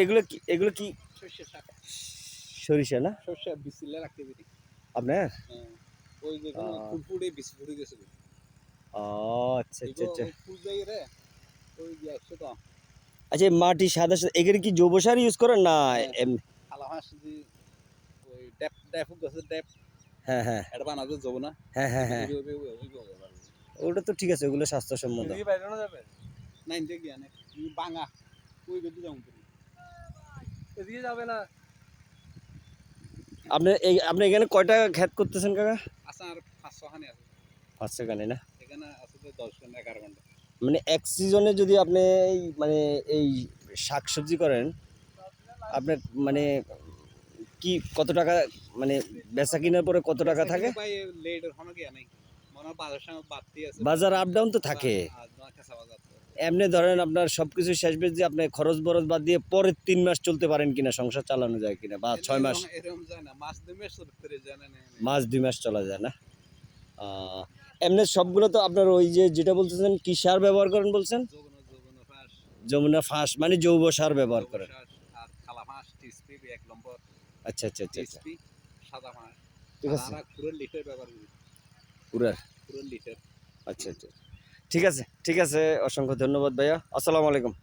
এগুলো কি সর্ষে শাক, সরিষা না সর্ষে বিচিলে রাখতে পারি আপনার? ওই যে ফুলফুটে বিচি ফুটে গেছে ও আচ্ছা আচ্ছা আচ্ছা ফুল যাই রে ওই যে একশো তো আচ্ছা মাটি সাদা সাদা এখানে কি জৈব সার ইউজ করেন না খালা হাঁস যে ওই ড্যাপ ড্যাপ গাছের ড্যাপ হ্যাঁ হ্যাঁ এটা বানাতে যাবো না হ্যাঁ হ্যাঁ হ্যাঁ ওটা তো ঠিক আছে ওগুলো স্বাস্থ্যসম্মত নাইন থেকে আনে বাঙা ওই বেদি যাবো এদিকে যাবে না আপনি এখানে কয়টা ক্ষেত করতেছেন কাকা? আচ্ছা আর 500 খানি আছে 500 খানে না এখানে আছে তো 10 ঘন্টা 11 ঘন্টা মানে এক সিজনে যদি আপনি মানে এই শাকসবজি করেন আপনার মানে কি কত টাকা মানে বেচা কেনার পরে কত টাকা থাকে? ভাই লেটের হনো কি নাই মনে বাজার সময় বাড়তি আছে বাজার আপ ডাউন তো থাকে এমনি ধরেন আপনার সবকিছু শেষ বেশ যে আপনি খরচ বরচ বাদ দিয়ে পরের 3 মাস চলতে পারেন কিনা সংসার চালানো যায় কিনা বা 6 মাস এরকম যায় না মাস 2 মাস ভিতরে যায় না মাস 2 মাস চলা যায় না এমনি সবগুলো তো আপনার ওই যে যেটা বলতেছেন কি সার ব্যবহার করেন বলছেন যমুনা ফাঁস মানে জৈব সার ব্যবহার করেন আর খালা ফাঁস টিএসপি 1 নম্বর আচ্ছা আচ্ছা আচ্ছা টিএসপি সাদা ফাঁস ঠিক আছে আর পুরো লিটার ব্যবহার করি পুরো লিটার আচ্ছা আচ্ছা ঠিক আছে অসংখ্য ধন্যবাদ ভাইয়া আসসালামু আলাইকুম